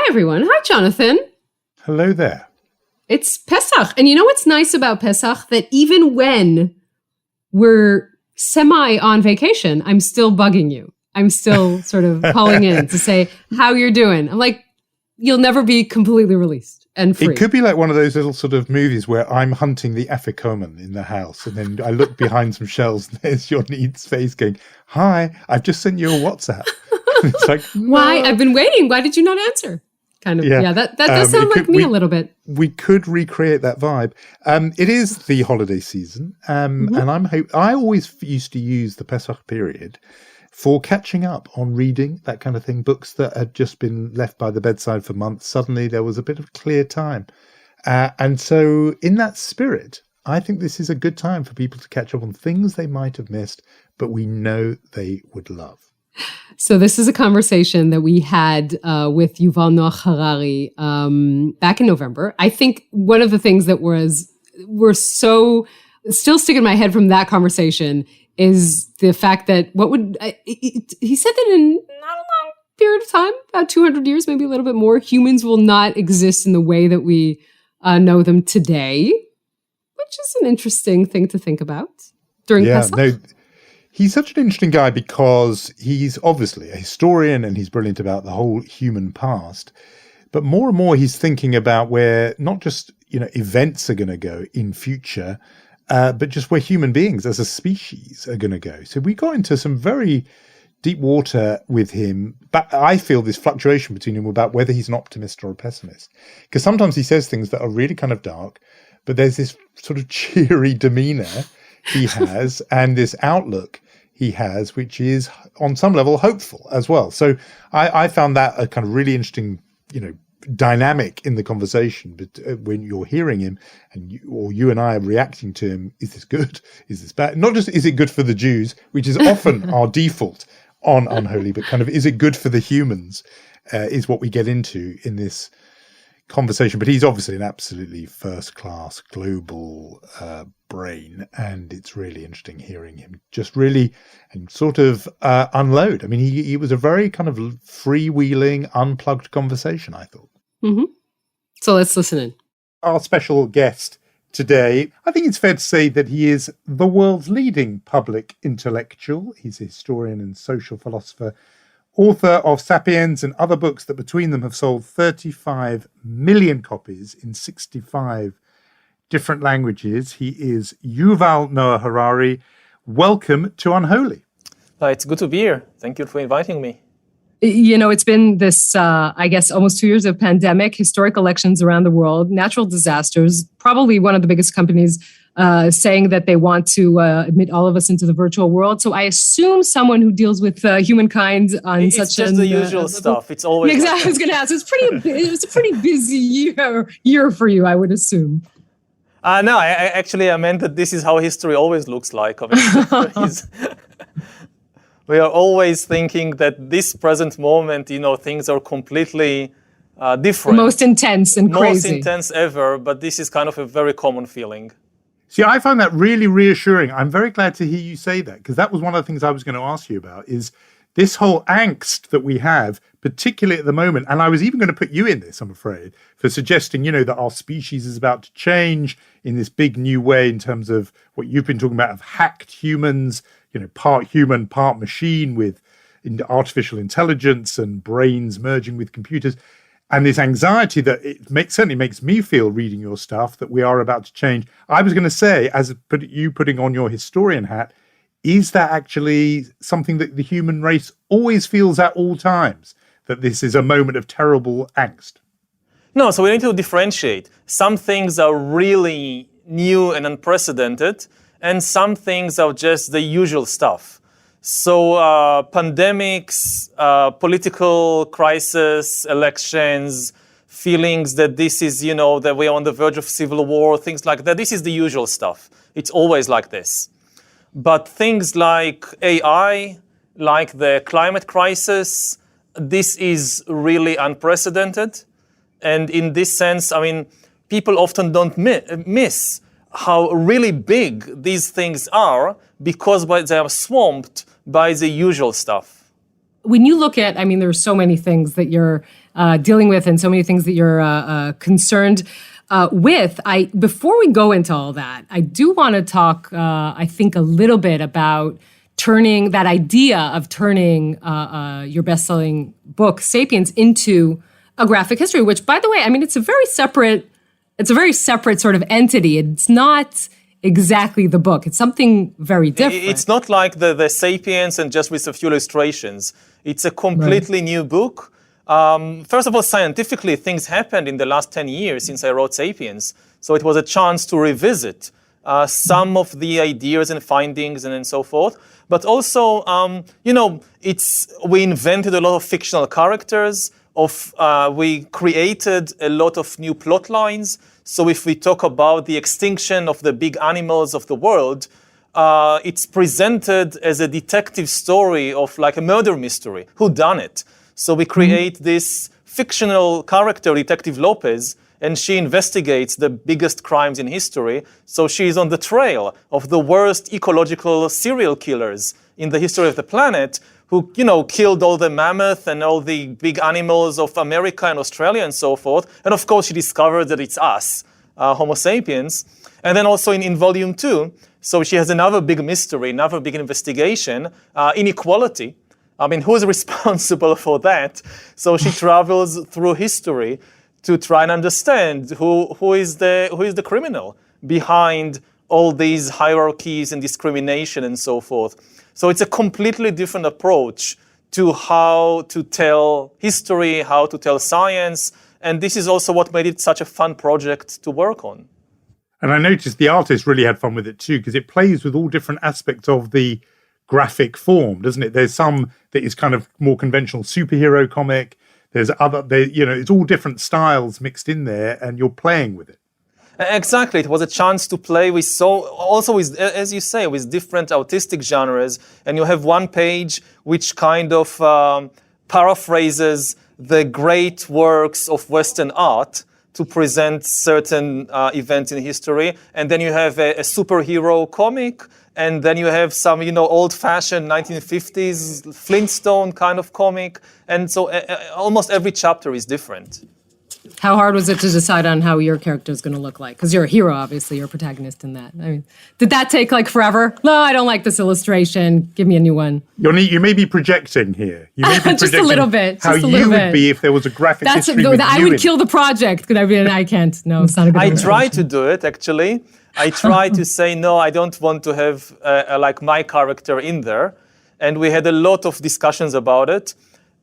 everyone. Hi, Jonathan. Hello there. It's Pesach. And you know what's nice about Pesach? That even when we're semi on vacation, I'm still bugging you. I'm still sort of calling in to say how you're doing. I'm like, you'll never be completely released and free. It could be like one of those little sort of movies where I'm hunting the afikoman in the house, and then I look behind some shelves and there's Yonit's face going, "Hi, I've just sent you a WhatsApp." It's like, why? I've been waiting. Why did you not answer? Kind of. Yeah, that does sound like me a little bit. We could recreate that vibe. It is the holiday season, and I always used to use the Pesach period for catching up on reading, that kind of thing, books that had just been left by the bedside for months. Suddenly there was a bit of clear time. And so in that spirit, I think this is a good time for people to catch up on things they might have missed, but we know they would love. So this is a conversation that we had with Yuval Noah Harari back in November. I think one of the things that were so still stick in my head from that conversation is the fact that he said that in not a long period of time, about 200 years, maybe a little bit more, humans will not exist in the way that we know them today, which is an interesting thing to think about during Pesach. No, he's such an interesting guy because he's obviously a historian and he's brilliant about the whole human past. But more and more he's thinking about where not just events are going to go in future, but just where human beings as a species are going to go. So we got into some very deep water with him. But I feel this fluctuation between him about whether he's an optimist or a pessimist. Because sometimes he says things that are really kind of dark, but there's this sort of cheery demeanor he has and this outlook he has, which is on some level hopeful as well. So I found that a kind of really interesting, dynamic in the conversation. But when you're hearing him and you and I are reacting to him, is this good? Is this bad? Not just is it good for the Jews, which is often our default on unholy, but kind of is it good for the humans is what we get into in this conversation. But he's obviously an absolutely first-class global brain, and it's really interesting hearing him just really and sort of unload. I mean, he was a very kind of freewheeling, unplugged conversation, I thought. Mm-hmm. So let's listen in. Our special guest today, I think it's fair to say that he is the world's leading public intellectual. He's a historian and social philosopher, author of Sapiens and other books that between them have sold 35 million copies in 65 different languages. He is Yuval Noah Harari. Welcome to Unholy. It's good to be here. Thank you for inviting me. It's been this, I guess, almost 2 years of pandemic, historic elections around the world, natural disasters, probably one of the biggest companies saying that they want to admit all of us into the virtual world. So I assume someone who deals with humankind on it's such just the usual stuff. It's always exactly. I was going to ask. It's a pretty busy year for you, I would assume. No, I meant that this is how history always looks like. I mean, we are always thinking that this present moment, things are completely different. The most intense and crazy. Most intense ever, but this is kind of a very common feeling. See, I find that really reassuring. I'm very glad to hear you say that, because that was one of the things I was going to ask you about, is this whole angst that we have, particularly at the moment. And I was even going to put you in this, I'm afraid, for suggesting, that our species is about to change in this big new way in terms of what you've been talking about of hacked humans, part human, part machine with artificial intelligence and brains merging with computers. And this anxiety that certainly makes me feel reading your stuff that we are about to change. I was going to say, as you putting on your historian hat, is that actually something that the human race always feels at all times, that this is a moment of terrible angst? No, so we need to differentiate. Some things are really new and unprecedented, and some things are just the usual stuff. So pandemics, political crisis, elections, feelings that this is, that we are on the verge of civil war, things like that. This is the usual stuff. It's always like this. But things like AI, like the climate crisis, this is really unprecedented. And in this sense, people often don't miss how really big these things are because they are swamped by the usual stuff. when you look at, I mean, there's so many things that you're dealing with and so many things that you're concerned with. Before we go into all that, I do want to talk, I think, a little bit about turning that idea of turning your best-selling book, *Sapiens*, into a graphic history, which, by the way, I mean, it's a very separate sort of entity. It's not exactly the book. It's something very different. It's not like the *Sapiens* and just with a few illustrations. It's a completely new book. First of all, scientifically, things happened in the last 10 years since I wrote *Sapiens*. So it was a chance to revisit some of the ideas and findings and so forth. But also, we invented a lot of fictional characters. We created a lot of new plot lines. So if we talk about the extinction of the big animals of the world, it's presented as a detective story of like a murder mystery. Who done it? So we create this fictional character, Detective Lopez, and she investigates the biggest crimes in history. So she's on the trail of the worst ecological serial killers in the history of the planet, who, killed all the mammoth and all the big animals of America and Australia and so forth. And of course, she discovered that it's us, Homo sapiens. And then also in volume 2, so she has another big mystery, another big investigation, inequality. I mean, who's responsible for that? So she travels through history to try and understand who is the criminal behind all these hierarchies and discrimination and so forth. So it's a completely different approach to how to tell history, how to tell science, and this is also what made it such a fun project to work on. And I noticed the artist really had fun with it too, because it plays with all different aspects of the graphic form, doesn't it? There's some that is kind of more conventional superhero comic. There's it's all different styles mixed in there, and you're playing with it. Exactly. It was a chance to play with as you say, with different artistic genres. And you have one page which kind of paraphrases the great works of Western art to present certain events in history. And then you have a superhero comic. And then you have some, old-fashioned 1950s Flintstone kind of comic. And so almost every chapter is different. How hard was it to decide on how your character is going to look like? Because you're a hero, obviously. You're a protagonist in that. I mean, did that take forever? No, I don't like this illustration. Give me a new one. Yonit, you may be projecting here. You may be just a little bit. How you would be if there was a graphic history with I would kill the project. I can't. No, it's not a good I tried to do it, actually. I tried to say, no, I don't want to have my character in there. And we had a lot of discussions about it.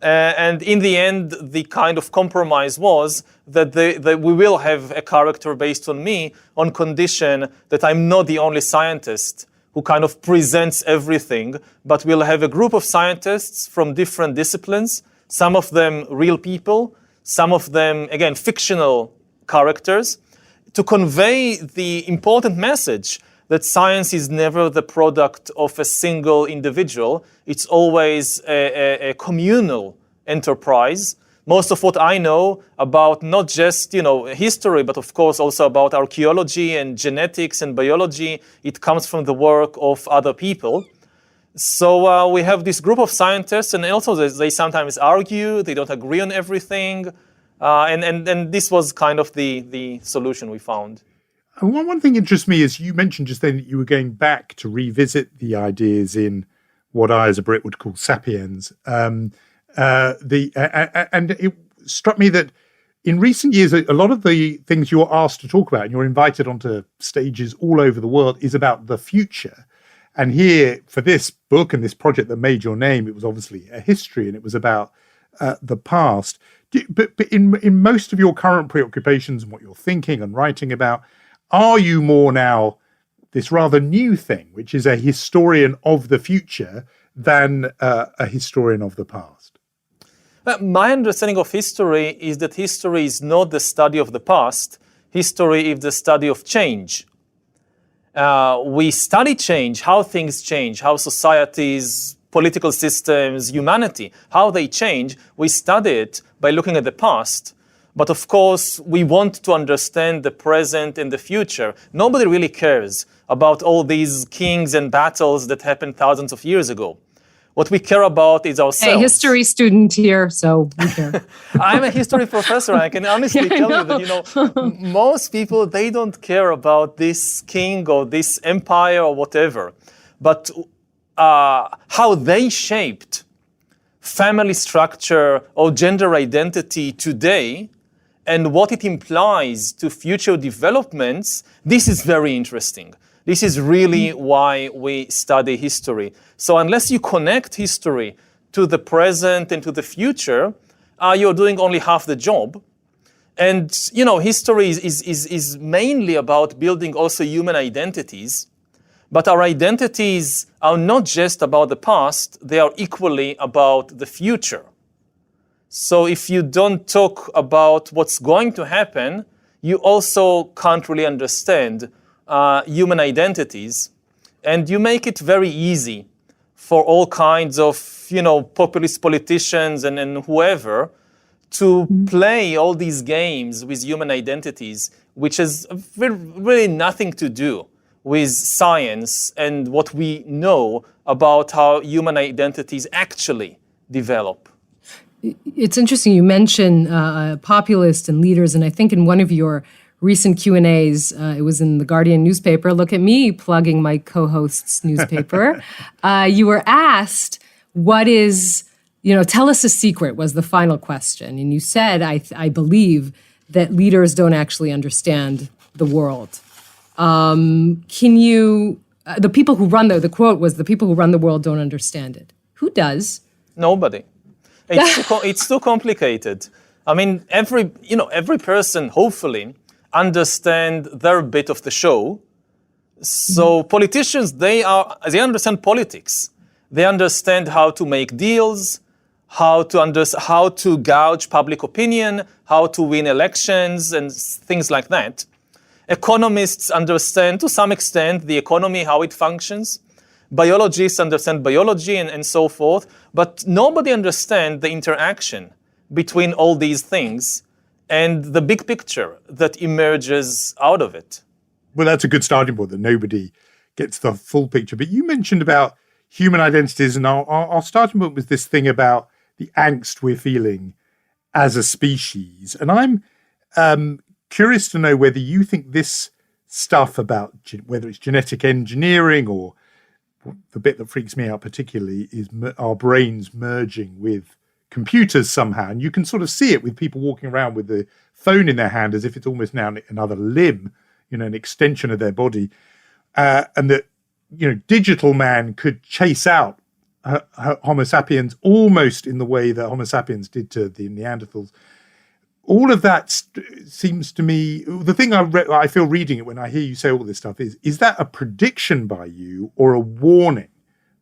And in the end, the kind of compromise was that we will have a character based on me on condition that I'm not the only scientist who kind of presents everything, but we'll have a group of scientists from different disciplines, some of them real people, some of them, again, fictional characters, to convey the important message that science is never the product of a single individual. It's always a communal enterprise. Most of what I know about not just, history, but of course also about archaeology and genetics and biology, it comes from the work of other people. So we have this group of scientists, and also they sometimes argue, they don't agree on everything. And this was kind of the solution we found. One thing interests me is you mentioned just then that you were going back to revisit the ideas in what I, as a Brit, would call Sapiens. And it struck me that in recent years, a lot of the things you're asked to talk about, and you're invited onto stages all over the world, is about the future. And here, for this book and this project that made your name, it was obviously a history, and it was about the past. But in most of your current preoccupations and what you're thinking and writing about, are you more now this rather new thing, which is a historian of the future than a historian of the past? My understanding of history is that history is not the study of the past. History is the study of change. We study change, how things change, how societies, political systems, humanity, how they change. We study it by looking at the past. But of course, we want to understand the present and the future. Nobody really cares about all these kings and battles that happened thousands of years ago. What we care about is ourselves. Hey, history student here, so we care. I'm a history professor. I can honestly tell you that, most people, they don't care about this king or this empire or whatever. But how they shaped family structure or gender identity today and what it implies to future developments, this is very interesting. This is really why we study history. So unless you connect history to the present and to the future, you're doing only half the job. And, history is mainly about building also human identities. But our identities are not just about the past, they are equally about the future. So if you don't talk about what's going to happen, you also can't really understand human identities, and you make it very easy for all kinds of, populist politicians and whoever to play all these games with human identities, which has really nothing to do with science and what we know about how human identities actually develop. It's interesting you mention populists and leaders, and I think in one of your recent Q&As, it was in the Guardian newspaper. Look at me plugging my co-host's newspaper. You were asked, tell us a secret was the final question. And you said, I believe that leaders don't actually understand the world. The people who run the quote was, the people who run the world don't understand it. Who does? Nobody. It's too complicated. I mean, every person, hopefully, understand their bit of the show. So politicians, they understand politics. They understand how to make deals, how to gauge public opinion, how to win elections, and things like that. Economists understand, to some extent, the economy, how it functions. Biologists understand biology and so forth. But nobody understands the interaction between all these things and the big picture that emerges out of it. Well, that's a good starting point, that nobody gets the full picture. But you mentioned about human identities, and our starting point was this thing about the angst we're feeling as a species. And I'm curious to know whether you think this stuff about whether it's genetic engineering, or the bit that freaks me out particularly is our brains merging with computers somehow. And you can sort of see it with people walking around with the phone in their hand as if it's almost now another limb, an extension of their body. And that, digital man could chase out Homo sapiens almost in the way that Homo sapiens did to the Neanderthals. All of that seems to me, the thing I feel reading it when I hear you say all this stuff is that a prediction by you or a warning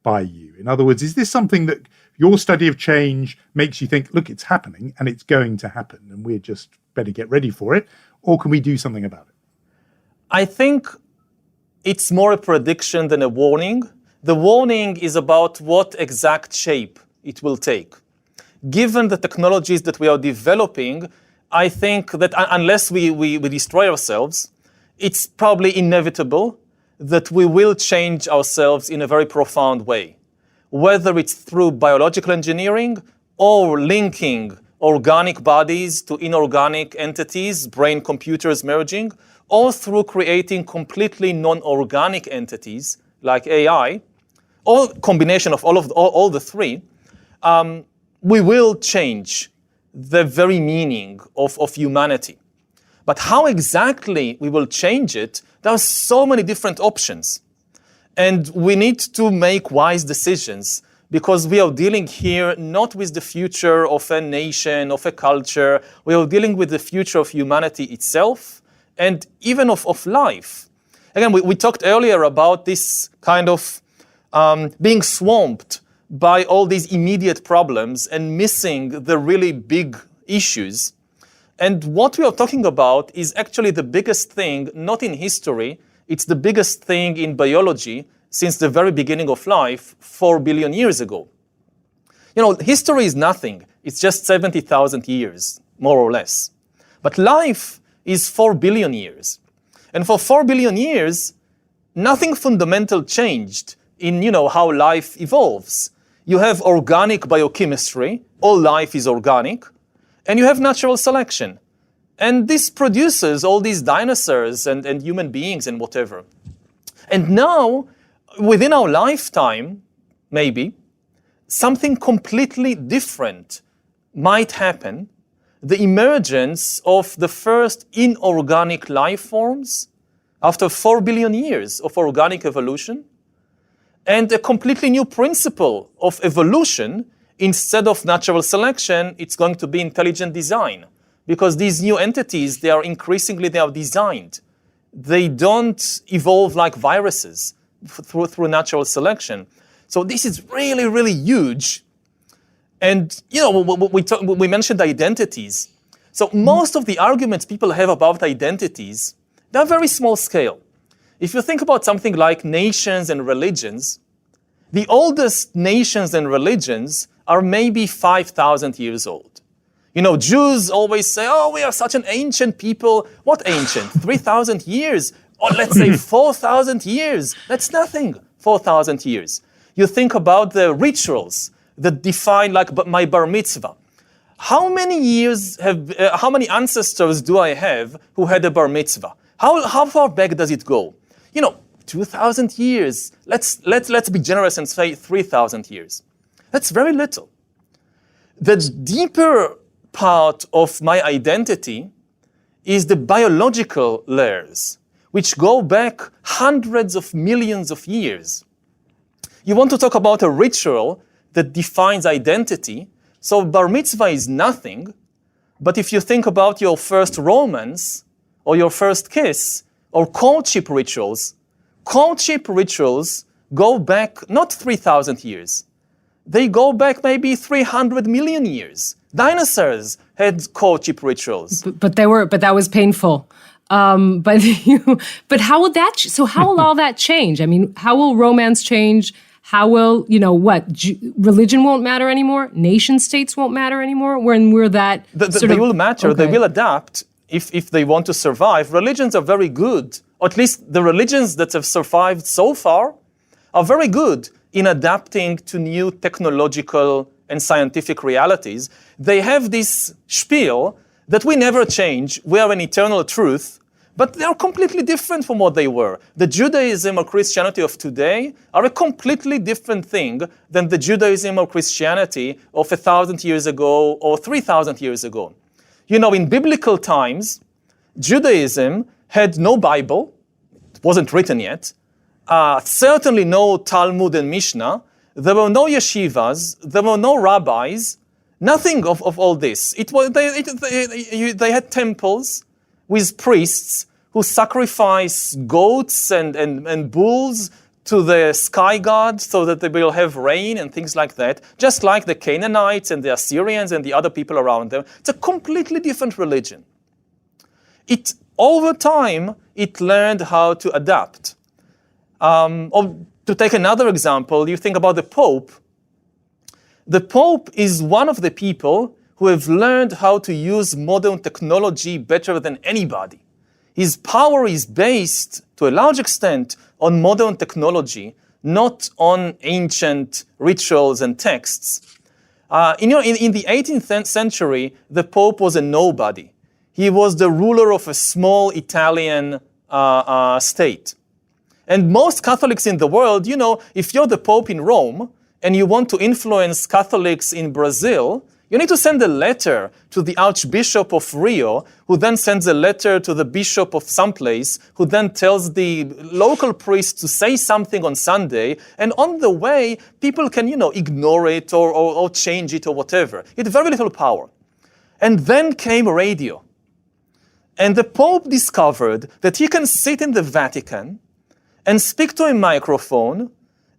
by you? In other words, is this something that your study of change makes you think, look, it's happening and it's going to happen and we're just better get ready for it? Or can we do something about it? I think it's more a prediction than a warning. The warning is about what exact shape it will take. Given the technologies that we are developing, I think that unless we destroy ourselves, it's probably inevitable that we will change ourselves in a very profound way. Whether it's through biological engineering or linking organic bodies to inorganic entities, brain computers merging, or through creating completely non-organic entities like AI, or combination of all the three, we will change the very meaning of humanity. But how exactly we will change it, there are so many different options. And we need to make wise decisions, because we are dealing here not with the future of a nation, of a culture. We are dealing with the future of humanity itself and even of life. Again, we talked earlier about this kind of being swamped by all these immediate problems and missing the really big issues. And what we are talking about is actually the biggest thing, not in history, it's the biggest thing in biology since the very beginning of life 4 billion years ago. History is nothing. It's just 70,000 years, more or less. But life is 4 billion years. And for 4 billion years, nothing fundamental changed in how life evolves. you have organic biochemistry, all life is organic, and you have natural selection. And this produces all these dinosaurs and human beings and whatever. And now, within our lifetime, maybe, something completely different might happen. The emergence of the first inorganic life forms after 4 billion years of organic evolution, and a completely new principle of evolution. Instead of natural selection, it's going to be intelligent design. Because these new entities, they are designed. They don't evolve like viruses through natural selection. So this is really, really huge. And, we mentioned identities. So most of the arguments people have about identities, they're very small scale. If you think about something like nations and religions, the oldest nations and religions are maybe 5,000 years old. Jews always say, we are such an ancient people. What ancient? 3,000 years? Or let's say 4,000 years. That's nothing, 4,000 years. You think about the rituals that define, like my bar mitzvah. How many ancestors do I have who had a bar mitzvah? How far back does it go? 2,000 years. Let's be generous and say 3,000 years. That's very little. The deeper part of my identity is the biological layers, which go back hundreds of millions of years. You want to talk about a ritual that defines identity. So bar mitzvah is nothing, but if you think about your first romance or your first kiss or courtship rituals go back not 3,000 years. They go back maybe 300 million years. Dinosaurs had courtship rituals. But that was painful. But how will that? So how will all that change? I mean, how will romance change? How will religion won't matter anymore? Nation states won't matter anymore. When we're that they will matter. Okay. They will adapt if they want to survive. Religions are very good, or at least the religions that have survived so far are very good in adapting to new technological and scientific realities. They have this spiel that we never change, we are an eternal truth, but they are completely different from what they were. The Judaism or Christianity of today are a completely different thing than the Judaism or Christianity of 1,000 years ago or 3,000 years ago. In biblical times, Judaism had no Bible, it wasn't written yet, certainly no Talmud and Mishnah. There were no yeshivas, there were no rabbis, nothing of all this. They had temples with priests who sacrifice goats and bulls to the sky god so that they will have rain and things like that, just like the Canaanites and the Assyrians and the other people around them. It's a completely different religion. Over time, it learned how to adapt. To take another example, you think about the Pope. The Pope is one of the people who have learned how to use modern technology better than anybody. His power is based, to a large extent, on modern technology, not on ancient rituals and texts. In the 18th century, the Pope was a nobody. He was the ruler of a small Italian state. And most Catholics in the world, if you're the Pope in Rome and you want to influence Catholics in Brazil, you need to send a letter to the Archbishop of Rio, who then sends a letter to the Bishop of someplace, who then tells the local priest to say something on Sunday. And on the way, people can, ignore it or change it or whatever. It had very little power. And then came radio. And the Pope discovered that he can sit in the Vatican and speak to a microphone,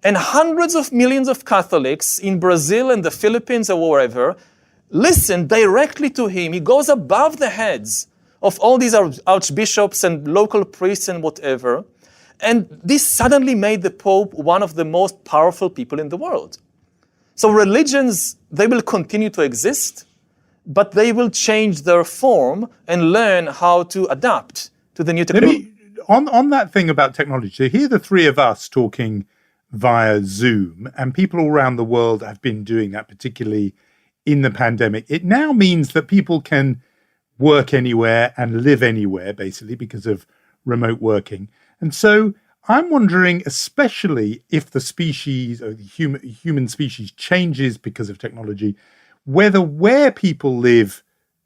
and hundreds of millions of Catholics in Brazil and the Philippines or wherever listen directly to him. He goes above the heads of all these archbishops and local priests and whatever. And this suddenly made the Pope one of the most powerful people in the world. So religions, they will continue to exist, but they will change their form and learn how to adapt to the new technology. On that thing about technology, so here the three of us talking via Zoom, and people all around the world have been doing that, particularly in the pandemic. It now means that people can work anywhere and live anywhere, basically, because of remote working. And so I'm wondering, especially if the species, or the human species, changes because of technology, whether where people live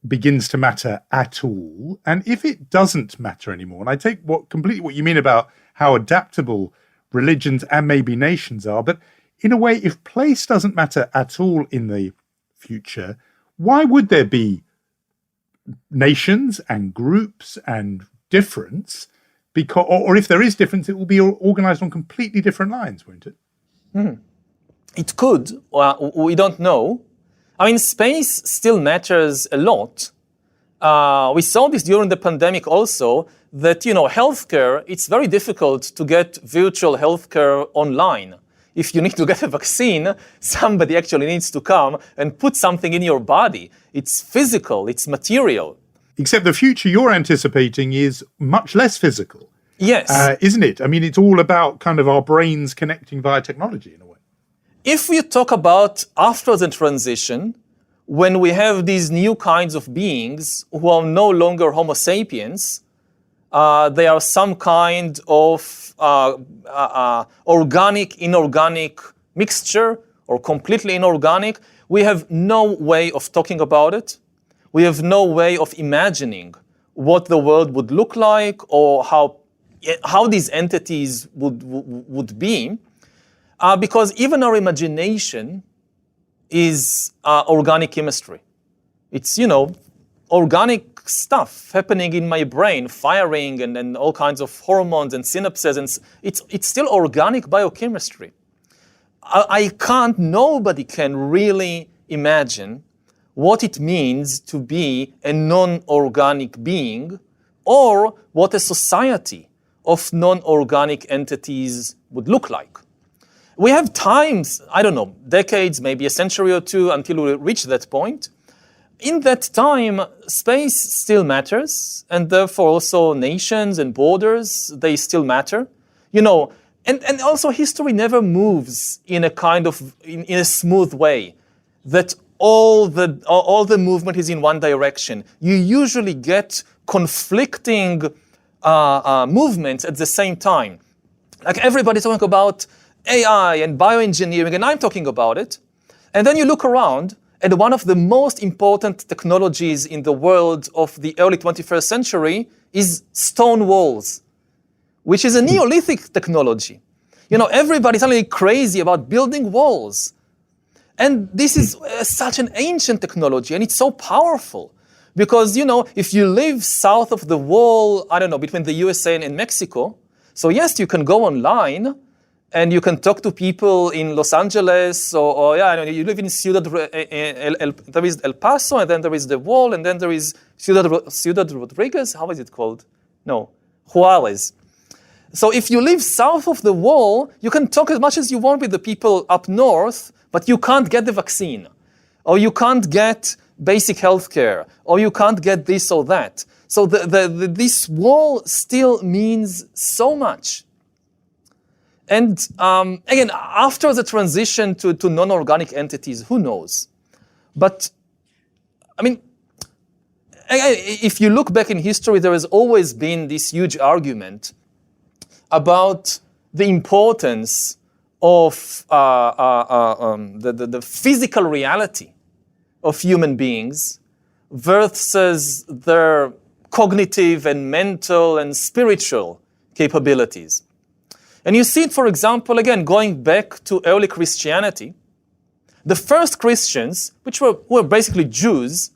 begins to matter at all, and if it doesn't matter anymore. And I take completely what you mean about how adaptable religions and maybe nations are, but in a way, if place doesn't matter at all in the future, why would there be nations and groups and difference? Because, or if there is difference, it will be organized on completely different lines, won't it? It could. We don't know. I mean, space still matters a lot. We saw this during the pandemic also, that, healthcare, it's very difficult to get virtual healthcare online. If you need to get a vaccine, somebody actually needs to come and put something in your body. It's physical, it's material. Except the future you're anticipating is much less physical. Yes. Isn't it? I mean, it's all about kind of our brains connecting via technology in a way. If we talk about after the transition, when we have these new kinds of beings who are no longer Homo sapiens, they are some kind of organic, inorganic mixture, or completely inorganic, we have no way of talking about it. We have no way of imagining what the world would look like or how these entities would be, because even our imagination is organic chemistry. It's, organic stuff happening in my brain, firing and all kinds of hormones and synapses, and it's still organic biochemistry. Nobody can really imagine what it means to be a non-organic being, or what a society of non-organic entities would look like. We have times, decades, maybe a century or two until we reach that point. In that time, space still matters, and therefore also nations and borders, they still matter. And also history never moves in a kind of, in a smooth way, that all the movement is in one direction. You usually get conflicting movements at the same time. Like everybody's talking about AI and bioengineering, and I'm talking about it. And then you look around, and one of the most important technologies in the world of the early 21st century is stone walls, which is a Neolithic technology. Everybody's suddenly crazy about building walls. And this is such an ancient technology, and it's so powerful. Because, if you live south of the wall, between the USA and Mexico, so yes, you can go online, and you can talk to people in Los Angeles, you live in there is El Paso, and then there is the wall, and then there is Ciudad Rodriguez, how is it called? No, Juarez. So if you live south of the wall, you can talk as much as you want with the people up north, but you can't get the vaccine, or you can't get basic healthcare, or you can't get this or that. So this wall still means so much. And again, after the transition to non-organic entities, who knows? But, if you look back in history, there has always been this huge argument about the importance of the physical reality of human beings versus their cognitive and mental and spiritual capabilities. And you see it, for example, again, going back to early Christianity. The first Christians, which were basically Jews,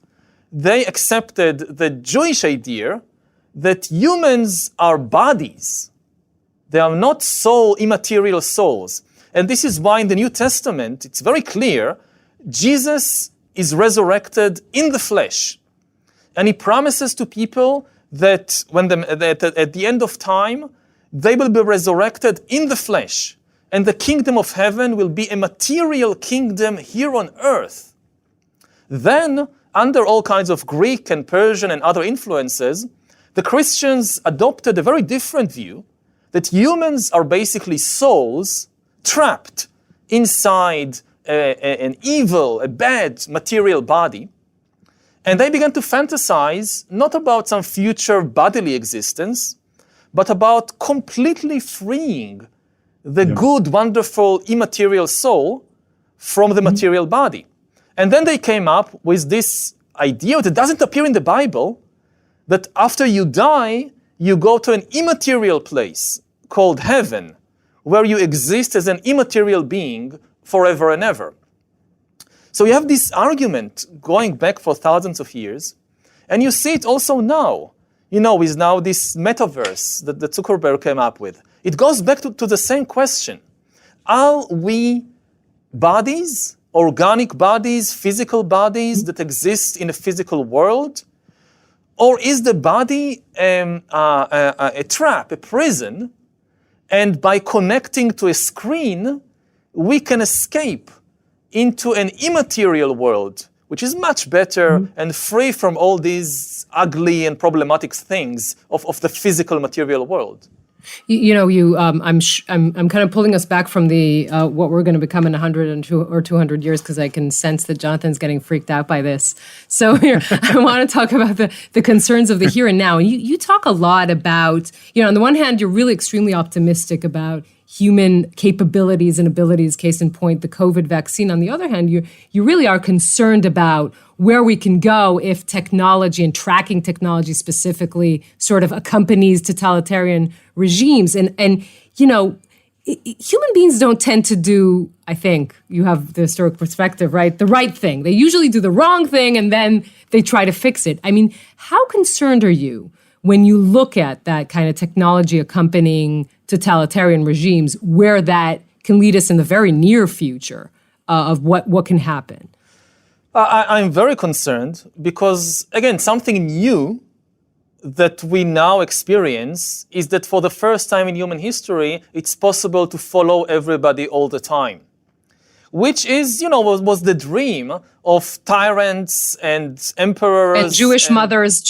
they accepted the Jewish idea that humans are bodies. They are not immaterial souls. And this is why in the New Testament, it's very clear, Jesus is resurrected in the flesh. And he promises to people that at the end of time, they will be resurrected in the flesh. And the kingdom of heaven will be a material kingdom here on earth. Then, under all kinds of Greek and Persian and other influences, the Christians adopted a very different view, that humans are basically souls trapped inside an evil, a bad material body. And they began to fantasize not about some future bodily existence, but about completely freeing the good, wonderful, immaterial soul from the material body. And then they came up with this idea that doesn't appear in the Bible, that after you die, you go to an immaterial place called heaven, where you exist as an immaterial being forever and ever. So you have this argument going back for thousands of years, and you see it also now. With now this metaverse that Zuckerberg came up with. It goes back to the same question. Are we bodies, organic bodies, physical bodies that exist in a physical world? Or is the body a trap, a prison, and by connecting to a screen, we can escape into an immaterial world, which is much better and free from all these ugly and problematic things of the physical material world? I'm kind of pulling us back from the what we're going to become in 100 or 200 years, because I can sense that Jonathan's getting freaked out by this. So here, I want to talk about the concerns of the here and now. And you talk a lot about, on the one hand, you're really extremely optimistic about human capabilities and abilities, case in point, the COVID vaccine. On the other hand, you really are concerned about where we can go if technology and tracking technology specifically sort of accompanies totalitarian regimes. And human beings don't tend to do, I think, you have the historic perspective, right? The right thing. They usually do the wrong thing and then they try to fix it. I mean, how concerned are you when you look at that kind of technology accompanying totalitarian regimes, where that can lead us in the very near future of what can happen? I'm very concerned because, again, something new that we now experience is that for the first time in human history, it's possible to follow everybody all the time, which is, was the dream of tyrants and emperors. And Jewish mothers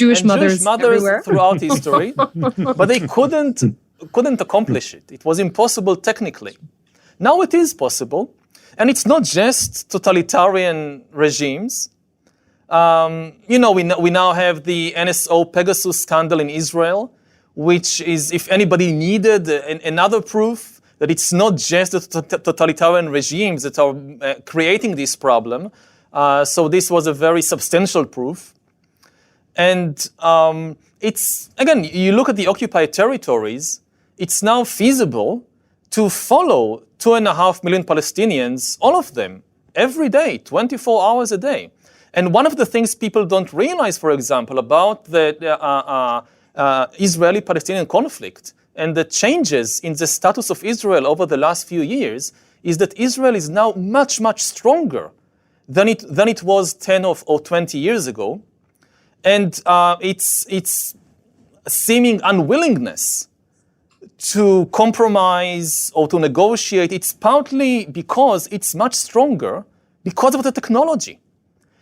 everywhere. Throughout history. But they couldn't accomplish it. It was impossible technically. Now it is possible. And it's not just totalitarian regimes. We now have the NSO Pegasus scandal in Israel, which is, if anybody needed another proof that it's not just the totalitarian regimes that are creating this problem. So this was a very substantial proof. And it's, again, you look at the occupied territories, it's now feasible to follow 2.5 million Palestinians, all of them, every day, 24 hours a day. And one of the things people don't realize, for example, about the Israeli-Palestinian conflict and the changes in the status of Israel over the last few years is that Israel is now much, much stronger than it was 10 or 20 years ago. And its seeming unwillingness to compromise or to negotiate, it's partly because it's much stronger because of the technology.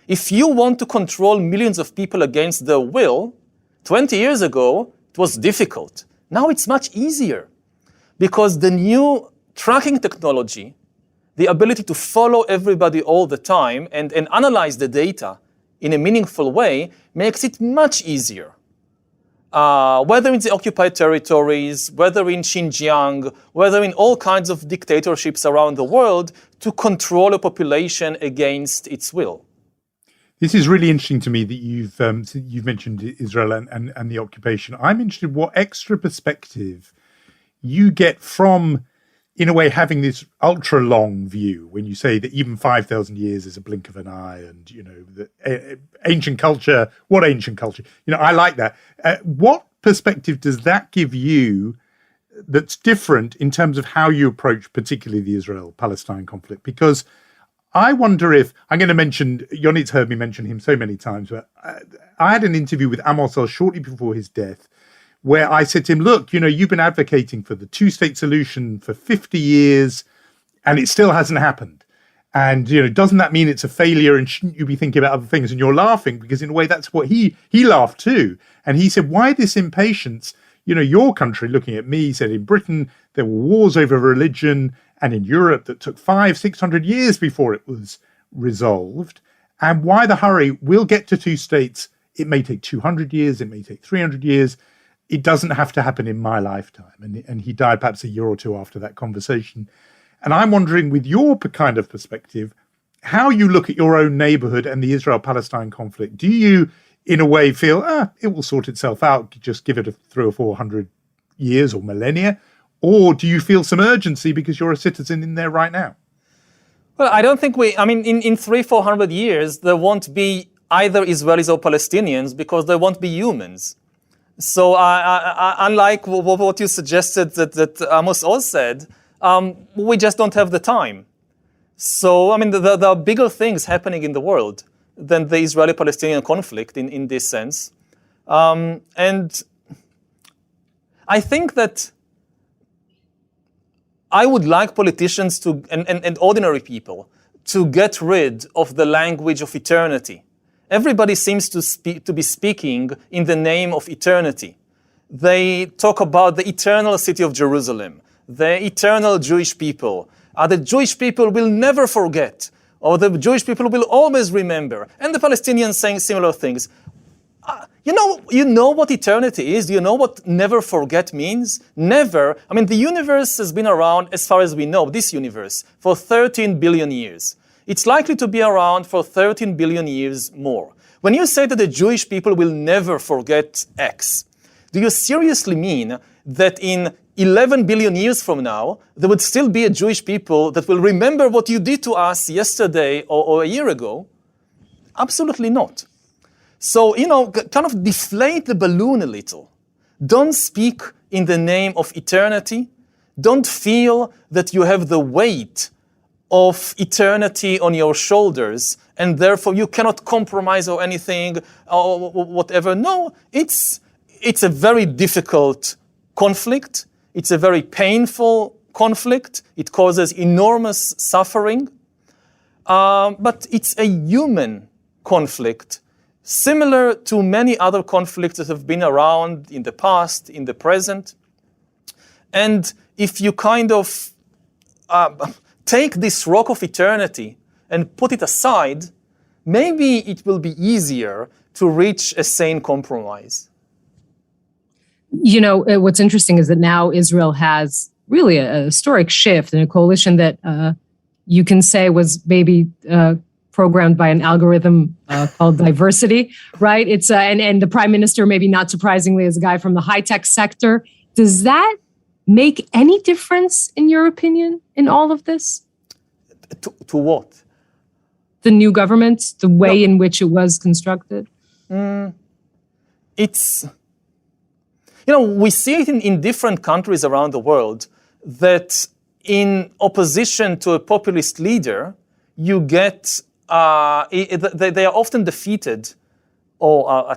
If you want to control millions of people against their will, 20 years ago, it was difficult. Now it's much easier because the new tracking technology, the ability to follow everybody all the time and analyze the data in a meaningful way makes it much easier. Whether in the occupied territories, whether in Xinjiang, whether in all kinds of dictatorships around the world, to control a population against its will. This is really interesting to me that you've mentioned Israel and the occupation. I'm interested what extra perspective you get from, in a way, having this ultra-long view when you say that even 5,000 years is a blink of an eye and, the ancient culture, what ancient culture? I like that. What perspective does that give you that's different in terms of how you approach particularly the Israel-Palestine conflict? Because I wonder if, I'm going to mention, Yonit's heard me mention him so many times, but I had an interview with Amos Oz shortly before his death, where I said to him, look, you've been advocating for the two-state solution for 50 years, and it still hasn't happened. And, doesn't that mean it's a failure and shouldn't you be thinking about other things? And you're laughing because in a way that's what he laughed too. And he said, why this impatience? Your country, looking at me, said in Britain, there were wars over religion and in Europe that took 500-600 years before it was resolved, and why the hurry. We'll get to two states. It may take 200 years, it may take 300 years. It doesn't have to happen in my lifetime. And he died perhaps a year or two after that conversation. And I'm wondering, with your kind of perspective, how you look at your own neighborhood and the Israel-Palestine conflict. Do you, in a way, feel, it will sort itself out, just give it 300 or 400 years or millennia? Or do you feel some urgency because you're a citizen in there right now? Well, I don't think in 300-400 years, there won't be either Israelis or Palestinians because there won't be humans. So unlike what you suggested that Amos Oz said, we just don't have the time. So, there are bigger things happening in the world than the Israeli-Palestinian conflict in this sense. And I think that I would like politicians to, and ordinary people, to get rid of the language of eternity. Everybody seems to be speaking in the name of eternity. They talk about the eternal city of Jerusalem, the eternal Jewish people. The Jewish people will never forget, or the Jewish people will always remember. And the Palestinians saying similar things. You know what eternity is? Do you know what never forget means? Never. The universe has been around, as far as we know, this universe, for 13 billion years. It's likely to be around for 13 billion years more. When you say that the Jewish people will never forget X, do you seriously mean that in 11 billion years from now, there would still be a Jewish people that will remember what you did to us yesterday or a year ago? Absolutely not. So, kind of deflate the balloon a little. Don't speak in the name of eternity. Don't feel that you have the weight of eternity on your shoulders, and therefore you cannot compromise or anything or whatever. No, it's a very difficult conflict. It's a very painful conflict. It causes enormous suffering. But it's a human conflict, similar to many other conflicts that have been around in the past, in the present. And if you kind of take this rock of eternity and put it aside, maybe it will be easier to reach a sane compromise. What's interesting is that now Israel has really a historic shift in a coalition that you can say was maybe programmed by an algorithm called diversity, right? It's and the prime minister, maybe not surprisingly, is a guy from the high-tech sector. Does that make any difference, in your opinion, in all of this? To what? The new government, the way in which it was constructed? It's... we see it in different countries around the world that in opposition to a populist leader, you get, they are often defeated, or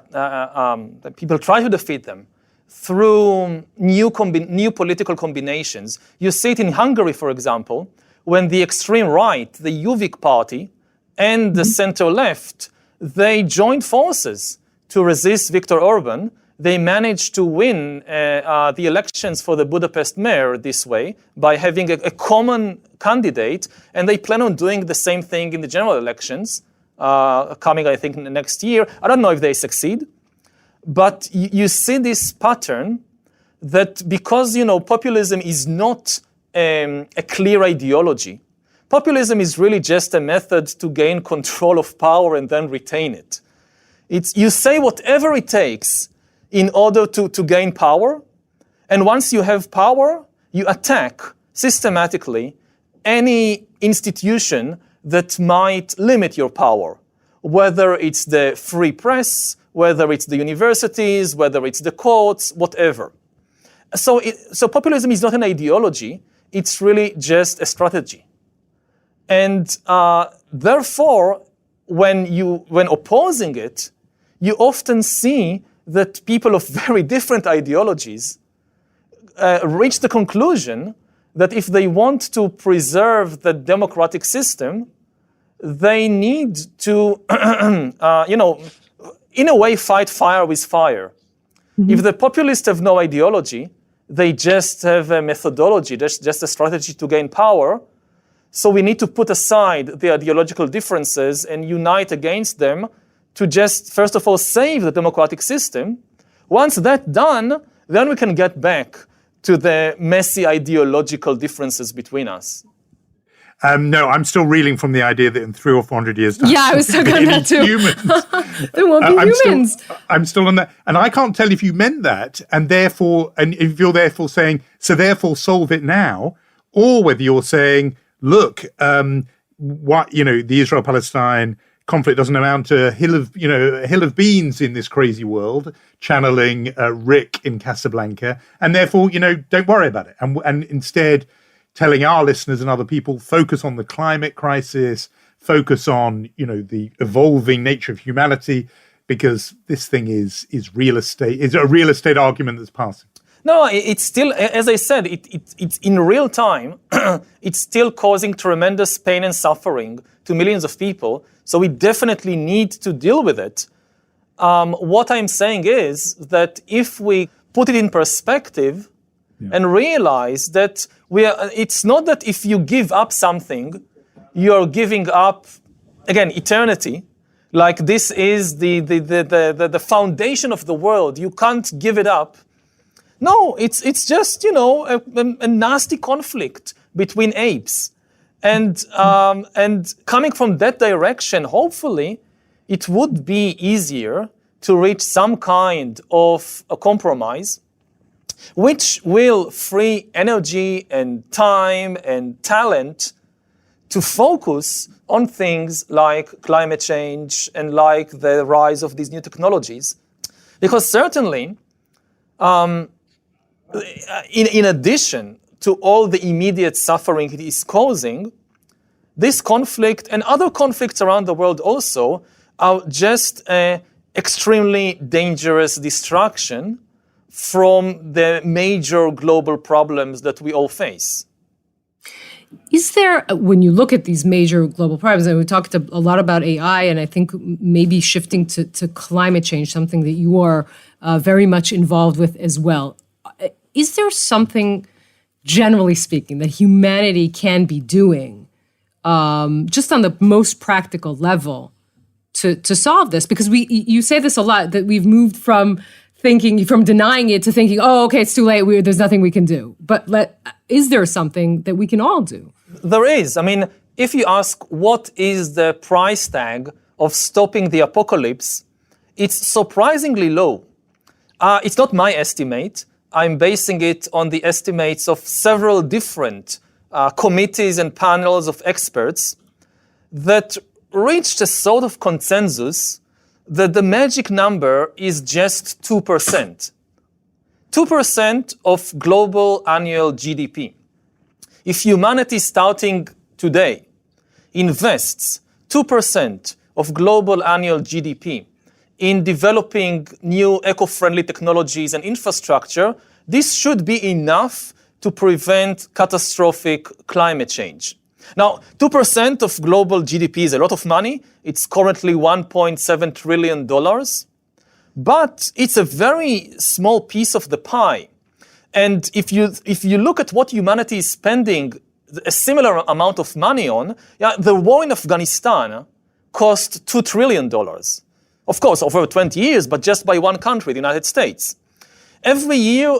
people try to defeat them through new political combinations. You see it in Hungary, for example, when the extreme right, the Jobbik party, and the center left, they joined forces to resist Viktor Orban. They managed to win the elections for the Budapest mayor this way by having a common candidate, and they plan on doing the same thing in the general elections coming, I think, next year. I don't know if they succeed, but you see this pattern that because, populism is not a clear ideology. Populism is really just a method to gain control of power and then retain it. You say whatever it takes in order to gain power. And once you have power, you attack systematically any institution that might limit your power, whether it's the free press, whether it's the universities, whether it's the courts, whatever. So populism is not an ideology, it's really just a strategy. And therefore, when opposing it, you often see that people of very different ideologies reach the conclusion that if they want to preserve the democratic system, they need to, in a way, fight fire with fire. Mm-hmm. If the populists have no ideology, They just have a methodology, just a strategy to gain power. So we need to put aside the ideological differences and unite against them to just, first of all, save the democratic system. Once that's done, then we can get back to the messy ideological differences between us. No, I'm still reeling from the idea that in 300 or 400 years' time, Yeah, I was talking about that too. Humans. There won't be humans. I'm still on that. And I can't tell if you meant that, and if you're therefore saying, so therefore solve it now, or whether you're saying, look, the Israel-Palestine conflict doesn't amount to a hill of beans in this crazy world, channeling Rick in Casablanca, and therefore, don't worry about it. And instead, telling our listeners and other people, focus on the climate crisis, focus on, the evolving nature of humanity, because this thing is real estate. It's a real estate argument that's passing. No, it's still, as I said, it's in real time, it's still causing tremendous pain and suffering to millions of people. So we definitely need to deal with it. What I'm saying is that if we put it in perspective and realize that it's not that if you give up something, you're giving up, again, eternity. Like this is the foundation of the world. You can't give it up. No, it's just, a nasty conflict between apes. And coming from that direction, hopefully, it would be easier to reach some kind of a compromise, which will free energy and time and talent to focus on things like climate change and like the rise of these new technologies. Because certainly, in addition to all the immediate suffering it is causing, this conflict and other conflicts around the world also are just an extremely dangerous distraction from the major global problems that we all face. Is there, when you look at these major global problems, and we talked a lot about AI, and I think maybe shifting to climate change, something that you are very much involved with as well. Is there something, generally speaking, that humanity can be doing just on the most practical level to solve this? Because you say this a lot, that we've moved from denying it to thinking, oh, okay, it's too late, there's nothing we can do. But is there something that we can all do? There is. I mean, if you ask what is the price tag of stopping the apocalypse, it's surprisingly low. It's not my estimate. I'm basing it on the estimates of several different committees and panels of experts that reached a sort of consensus that the magic number is just 2%. 2% of global annual GDP. If humanity starting today invests 2% of global annual GDP in developing new eco-friendly technologies and infrastructure, this should be enough to prevent catastrophic climate change. Now, 2% of global GDP is a lot of money. It's currently $1.7 trillion. But it's a very small piece of the pie. And if you look at what humanity is spending a similar amount of money on, the war in Afghanistan cost $2 trillion. Of course, over 20 years, but just by one country, the United States. Every year,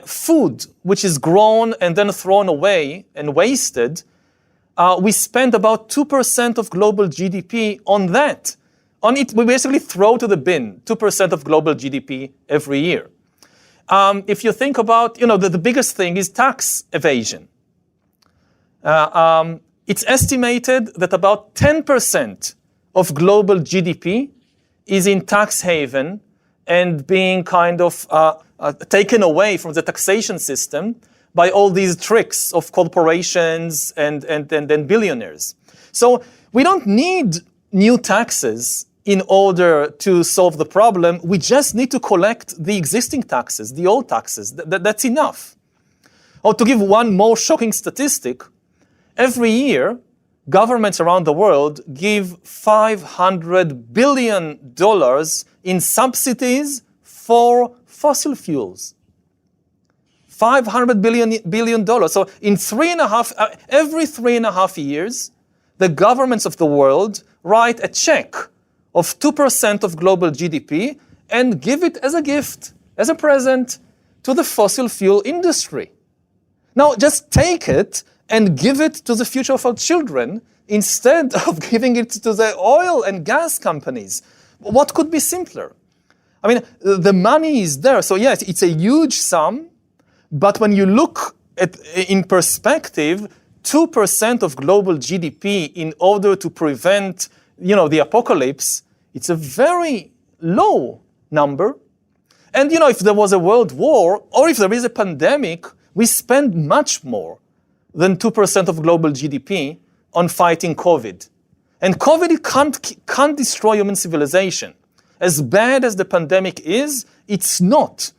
food, which is grown and then thrown away and wasted, we spend about 2% of global GDP on that. On it, we basically throw to the bin 2% of global GDP every year. If you think about, the biggest thing is tax evasion. It's estimated that about 10% of global GDP is in tax haven and being kind of taken away from the taxation system by all these tricks of corporations and billionaires. So we don't need new taxes in order to solve the problem. We just need to collect the existing taxes, the old taxes. That's enough. Or to give one more shocking statistic, every year, governments around the world give $500 billion in subsidies for fossil fuels. $500 billion. So in every 3.5 years, the governments of the world write a check of 2% of global GDP and give it as a gift, as a present, to the fossil fuel industry. Now, just take it and give it to the future of our children instead of giving it to the oil and gas companies. What could be simpler? I mean, the money is there. So yes, it's a huge sum, but when you look at in perspective, 2% of global GDP in order to prevent, the apocalypse, it's a very low number. And, if there was a world war or if there is a pandemic, we spend much more than 2% of global GDP on fighting COVID. And COVID can't destroy human civilization. As bad as the pandemic is, it's not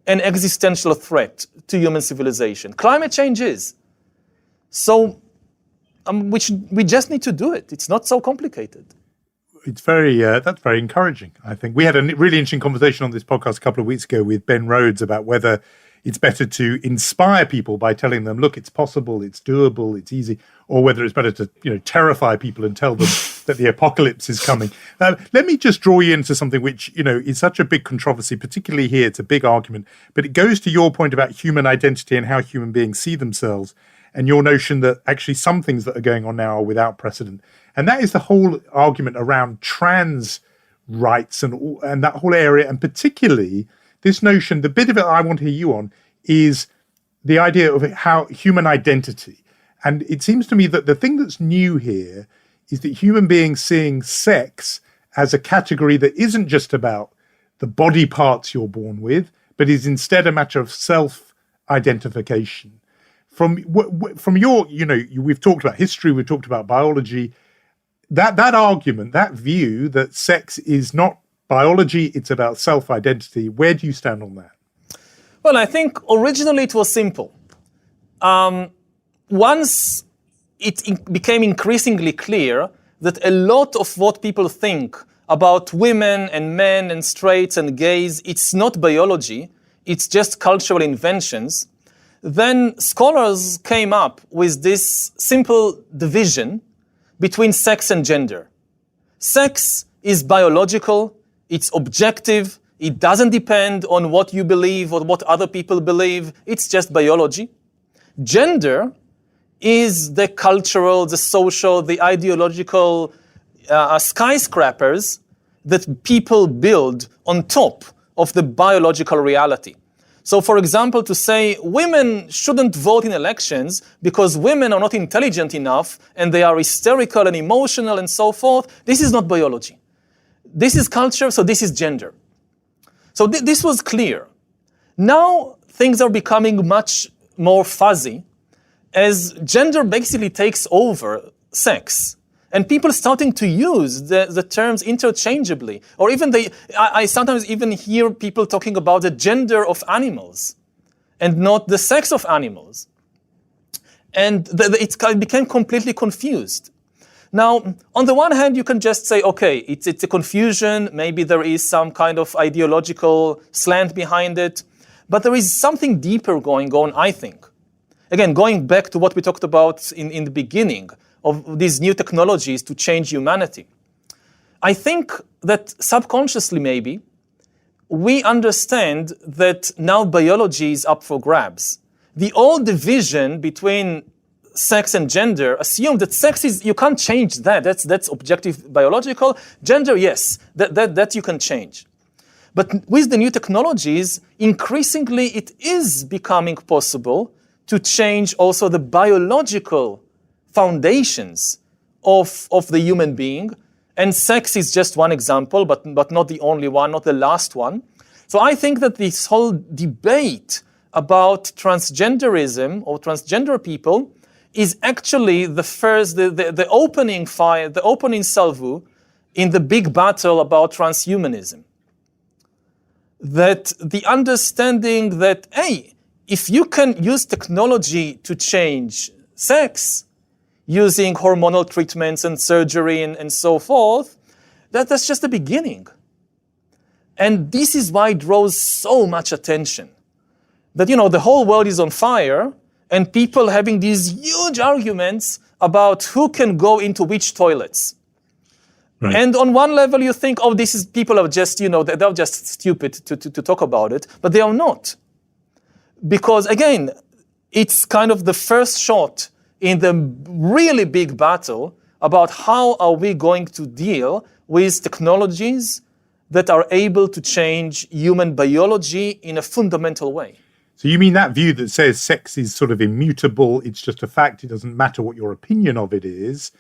an existential threat to human civilization. Climate change is. So we just need to do it. It's not so complicated. It's that's very encouraging, I think. We had a really interesting conversation on this podcast a couple of weeks ago with Ben Rhodes about whether it's better to inspire people by telling them, look, it's possible, it's doable, it's easy, or whether it's better to, terrify people and tell them that the apocalypse is coming. Let me just draw you into something which, is such a big controversy, particularly here. It's a big argument, but it goes to your point about human identity and how human beings see themselves, and your notion that actually some things that are going on now are without precedent. And that is the whole argument around trans rights and that whole area, and particularly this notion, the bit of it I want to hear you on, is the idea of how human identity. And it seems to me that the thing that's new here is that human beings seeing sex as a category that isn't just about the body parts you're born with, but is instead a matter of self-identification. From your, we've talked about history, we've talked about biology, that argument, that view that sex is not biology, it's about self-identity. Where do you stand on that? Well, I think originally it was simple. Once it became increasingly clear that a lot of what people think about women and men and straights and gays, it's not biology, it's just cultural inventions, then scholars came up with this simple division between sex and gender. Sex is biological, it's objective, it doesn't depend on what you believe or what other people believe, it's just biology. Gender is the cultural, the social, the ideological skyscrapers that people build on top of the biological reality. So, for example, to say women shouldn't vote in elections because women are not intelligent enough and they are hysterical and emotional and so forth, this is not biology. This is culture, so this is gender. So this was clear. Now things are becoming much more fuzzy as gender basically takes over sex. And people starting to use the terms interchangeably. Or even I sometimes even hear people talking about the gender of animals and not the sex of animals. And it became completely confused. Now, on the one hand, you can just say, okay, it's a confusion. Maybe there is some kind of ideological slant behind it. But there is something deeper going on, I think. Again, going back to what we talked about in the beginning, of these new technologies to change humanity. I think that subconsciously maybe, we understand that now biology is up for grabs. The old division between sex and gender assumed that sex is, you can't change that, that's objective biological. Gender, yes, that you can change. But with the new technologies, increasingly it is becoming possible to change also the biological foundations of the human being. And sex is just one example, but not the only one, not the last one. So I think that this whole debate about transgenderism or transgender people is actually the opening fire, the opening salvo in the big battle about transhumanism. That the understanding that, hey, if you can use technology to change sex, using hormonal treatments and surgery and so forth, that's just the beginning. And this is why it draws so much attention. that, the whole world is on fire and people having these huge arguments about who can go into which toilets. Right. And on one level you think, people are just, they're just stupid to talk about it, but they are not. Because again, it's kind of the first shot in the really big battle about how are we going to deal with technologies that are able to change human biology in a fundamental way. So you mean that view that says sex is sort of immutable, it's just a fact, it doesn't matter what your opinion of it is,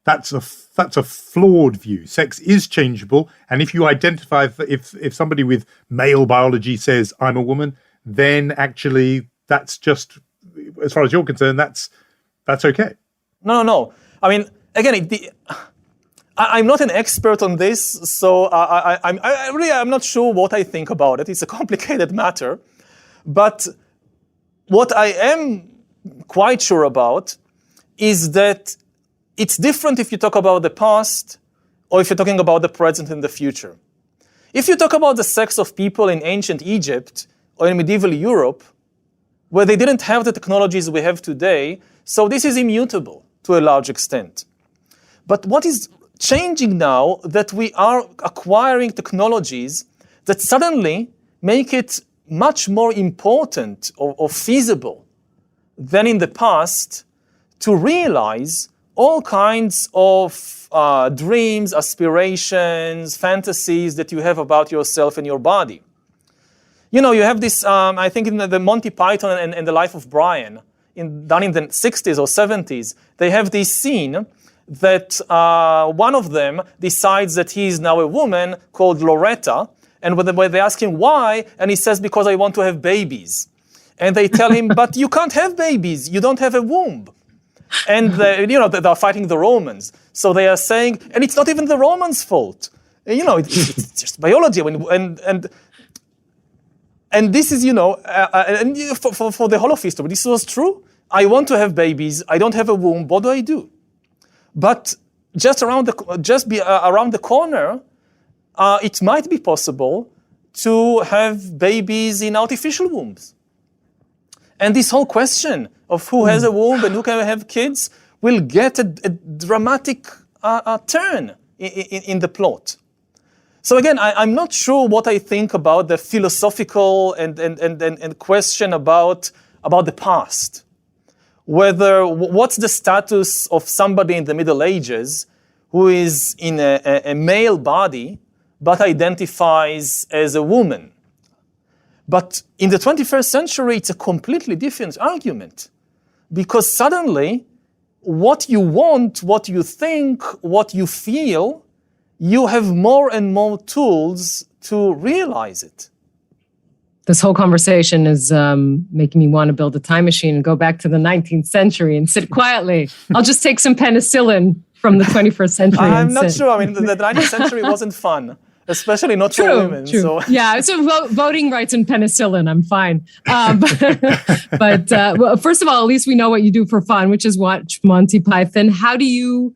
that's a flawed view. Sex is changeable, and if you identify, if somebody with male biology says, I'm a woman, then actually that's just, as far as you're concerned, that's okay. No. I mean, again, I'm not an expert on this, so I'm not sure what I think about it. It's a complicated matter. But what I am quite sure about is that it's different if you talk about the past or if you're talking about the present and the future. If you talk about the sex of people in ancient Egypt or in medieval Europe, where they didn't have the technologies we have today, so this is immutable to a large extent. But what is changing now that we are acquiring technologies that suddenly make it much more important or feasible than in the past to realize all kinds of dreams, aspirations, fantasies that you have about yourself and your body. You have this, I think in the Monty Python and the Life of Brian, done in the 60s or 70s, they have this scene that one of them decides that he is now a woman called Loretta, and when they ask him why, and he says, because I want to have babies. And they tell him, but you can't have babies, you don't have a womb. And they're fighting the Romans. So they are saying, and it's not even the Romans' fault. It's just biology. And this is, for the whole of history, this was true. I want to have babies, I don't have a womb, what do I do? But just around the corner, it might be possible to have babies in artificial wombs. And this whole question of who has a womb and who can have kids will get a dramatic turn in the plot. So again, I'm not sure what I think about the philosophical and question about the past. What's the status of somebody in the Middle Ages who is in a male body but identifies as a woman? But in the 21st century, it's a completely different argument. Because suddenly, what you want, what you think, what you feel, you have more and more tools to realize it. This whole conversation is making me want to build a time machine and go back to the 19th century and sit quietly. I'll just take some penicillin from the 21st century. I'm not sure. I mean, the 19th century wasn't fun, especially not for women. True. So. Yeah, so voting rights and penicillin, I'm fine. But well, first of all, at least we know what you do for fun, which is watch Monty Python. How do you...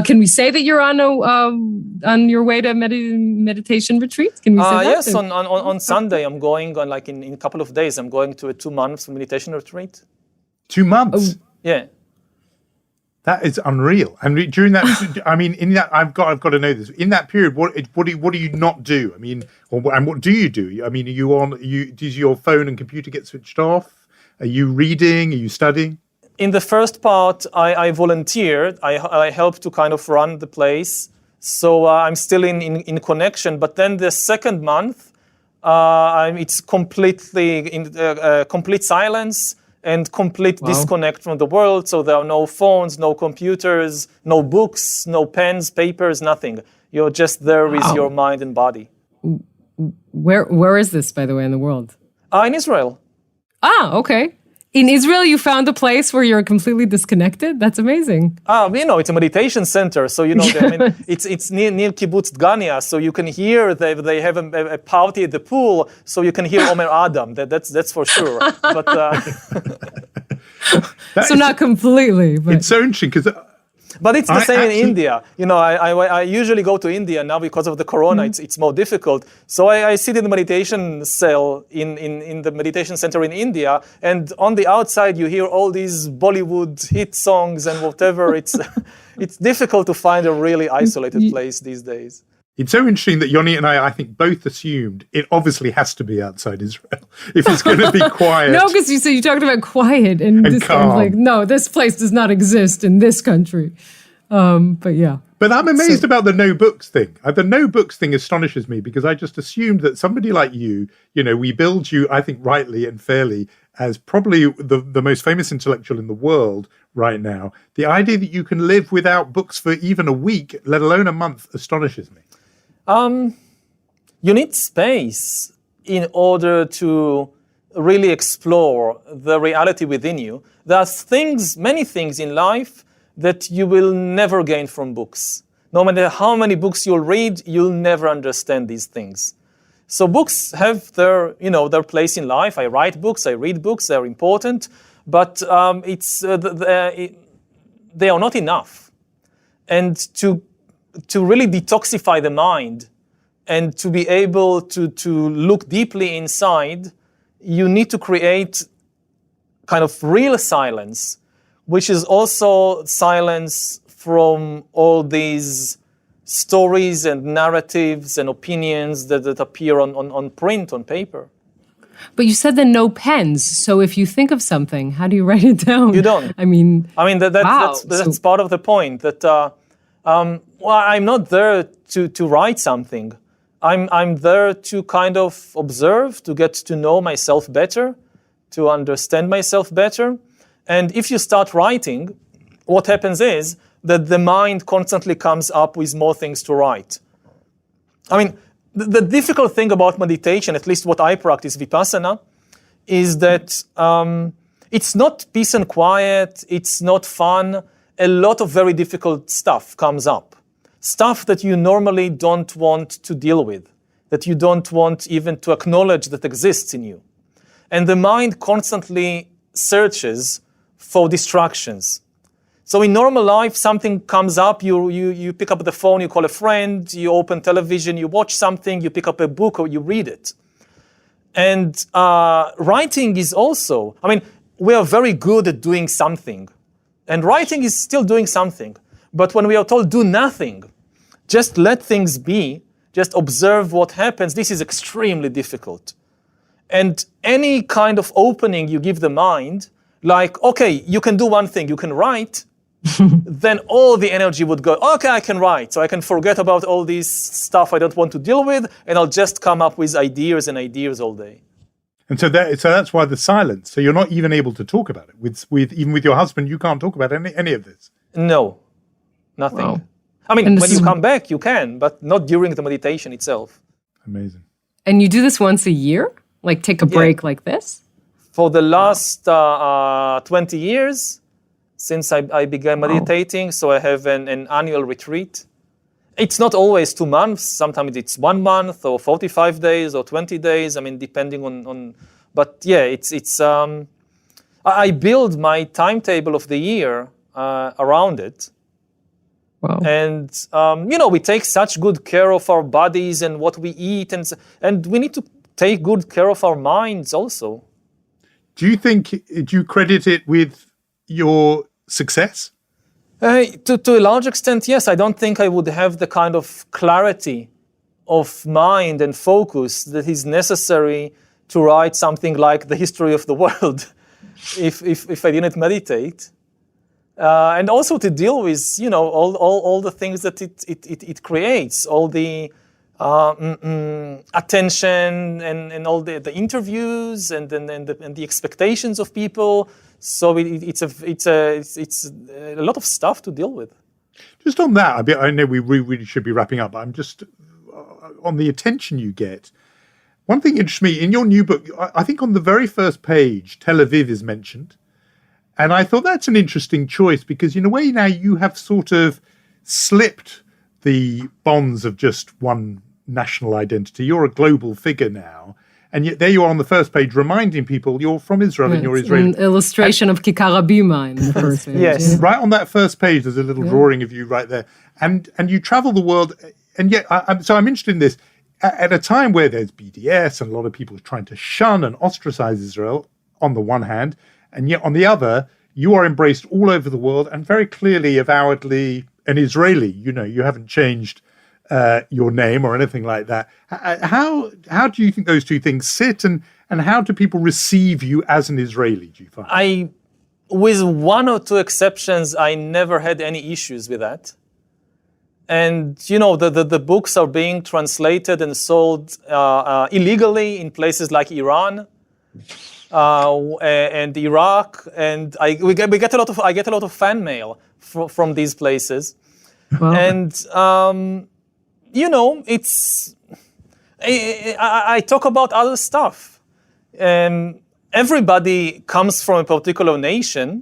can we say that you're on your way to meditation retreat? Can we say that? Yes, on Sunday I'm going on, like in a couple of days, I'm going to a 2 months meditation retreat. 2 months? Oh. Yeah. That is unreal. And during that, I mean, in that, I've got to know this. In that period, what do you not do? I mean, and what do you do? I mean, does your phone and computer get switched off? Are you reading? Are you studying? In the first part, I volunteered. I helped to kind of run the place. So I'm still in connection. But then the second month, it's completely complete silence and complete disconnect from the world. So there are no phones, no computers, no books, no pens, papers, nothing. You're just there with your mind and body. Where is this, by the way, in the world? In Israel. Okay. In Israel, you found a place where you're completely disconnected? That's amazing. It's a meditation center. So, it's near Kibbutz Dgania. So you can hear they have a party at the pool. So you can hear Omer Adam. That's for sure. But so not completely. But. It's so interesting because... But it's the same in India. You know, I usually go to India now because of the corona. It's more difficult. So I sit in the meditation cell in the meditation center in India, and on the outside you hear all these Bollywood hit songs and whatever. It's difficult to find a really isolated place these days. It's so interesting that Yoni and I think, both assumed it obviously has to be outside Israel if it's going to be quiet. No, because you talked about quiet, and this calm. I was like, no, this place does not exist in this country. But yeah. But I'm amazed about the no books thing. The no books thing astonishes me because I just assumed that somebody like you, we build you, I think rightly and fairly, as probably the most famous intellectual in the world right now. The idea that you can live without books for even a week, let alone a month, astonishes me. You need space in order to really explore the reality within you. There are many things in life that you will never gain from books. No matter how many books you'll read, you'll never understand these things. So books have their place in life. I write books, I read books, they're important, but they are not enough. And to really detoxify the mind and to be able to look deeply inside, you need to create kind of real silence, which is also silence from all these stories and narratives and opinions that appear on print, on paper. But you said that no pens. So if you think of something, how do you write it down? You don't. That's part of the point. That I'm not there to write something. I'm there to kind of observe, to get to know myself better, to understand myself better. And if you start writing, what happens is that the mind constantly comes up with more things to write. I mean, the difficult thing about meditation, at least what I practice, Vipassana, is that it's not peace and quiet, it's not fun. A lot of very difficult stuff comes up. Stuff that you normally don't want to deal with, that you don't want even to acknowledge that exists in you. And the mind constantly searches for distractions. So in normal life, something comes up, you pick up the phone, you call a friend, you open television, you watch something, you pick up a book or you read it. And writing is also, we are very good at doing something. And writing is still doing something. But when we are told do nothing, just let things be, just observe what happens, this is extremely difficult. And any kind of opening you give the mind, like, okay, you can do one thing, you can write, then all the energy would go, okay, I can write. So I can forget about all this stuff I don't want to deal with, and I'll just come up with ideas and ideas all day. And so that's why the silence. So you're not even able to talk about it. Even with your husband, you can't talk about any of this. No, nothing. Wow. When you come back, you can, but not during the meditation itself. Amazing. And you do this once a year? Like take a break like this? For the last 20 years, since I began meditating, so I have an annual retreat. It's not always 2 months. Sometimes it's 1 month or 45 days or 20 days. Depending on. But yeah, it's. I build my timetable of the year around it. Wow. And we take such good care of our bodies and what we eat, and we need to take good care of our minds also. Do you credit it with your success? To a large extent, yes. I don't think I would have the kind of clarity of mind and focus that is necessary to write something like the history of the world if I didn't meditate. And also to deal with, all the things that it creates, all the attention and all the interviews and the expectations of people. So it's a lot of stuff to deal with. Just on that, I know we really should be wrapping up, but I'm just on the attention you get. One thing interests me, in your new book, I think on the very first page, Tel Aviv is mentioned. And I thought that's an interesting choice because in a way now you have sort of slipped the bonds of just one national identity. You're a global figure now. And yet there you are on the first page reminding people you're from Israel and you're Israeli. An illustration of Kikar Habima in the first page. Yes. Right on that first page, there's a little drawing of you right there. And you travel the world. And yet, I'm interested in this. At a time where there's BDS and a lot of people are trying to shun and ostracize Israel on the one hand, and yet on the other, you are embraced all over the world and very clearly, avowedly an Israeli. You haven't changed your name or anything like that. How do you think those two things sit, and how do people receive you as an Israeli, do you find? With one or two exceptions, I never had any issues with that. And, the books are being translated and sold illegally in places like Iran and Iraq. And I get a lot of fan mail from these places. Wow. And, I talk about other stuff. Everybody comes from a particular nation,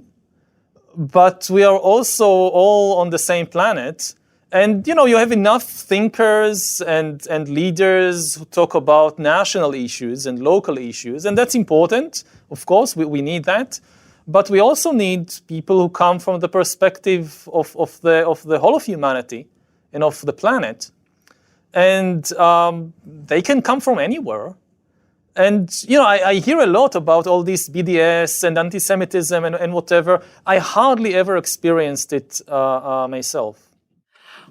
but we are also all on the same planet. And, you have enough thinkers and leaders who talk about national issues and local issues. And that's important. Of course, we need that. But we also need people who come from the perspective of the whole of humanity and of the planet. And they can come from anywhere. And, I hear a lot about all this BDS and anti-Semitism and whatever. I hardly ever experienced it myself.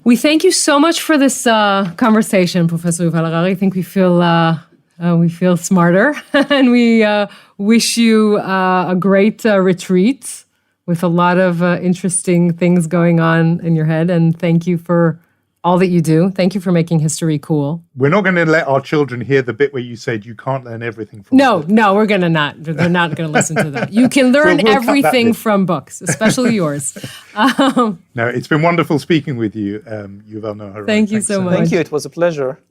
We thank you so much for this conversation, Professor Yuval Harari. I think we feel smarter, and we wish you a great retreat with a lot of interesting things going on in your head. And thank you for all that you do. Thank you for making history cool. We're not going to let our children hear the bit where you said you can't learn everything from books. No, we're going to not. They're not going to listen to that. You can learn we'll everything from books, especially yours. No, it's been wonderful speaking with you, Yuval Noah Harari. Thank you so much. Thank you. It was a pleasure.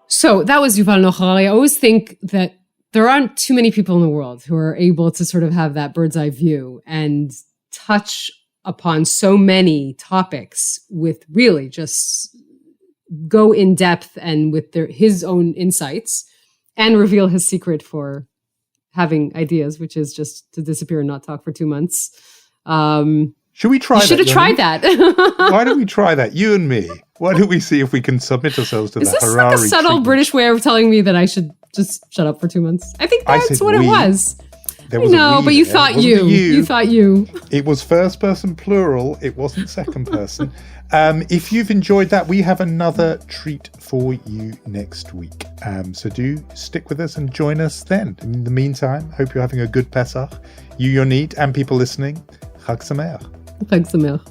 So that was Yuval Noah Harari. I always think that there aren't too many people in the world who are able to sort of have that bird's eye view and touch upon so many topics with really just go in depth and with his own insights and reveal his secret for having ideas, which is just to disappear and not talk for 2 months. Should we try that? You should have tried that. Why don't we try that? You and me. Why don't we see if we can submit ourselves to the Harari Is this like a subtle treatment? British way of telling me that I should just shut up for 2 months? I think that's what it was. No, but you thought you. You thought you. It was first person plural. It wasn't second person. If you've enjoyed that, we have another treat for you next week. So do stick with us and join us then. In the meantime, hope you're having a good Pesach. You, Yonit, and people listening, Chag Sameach. Chag Sameach.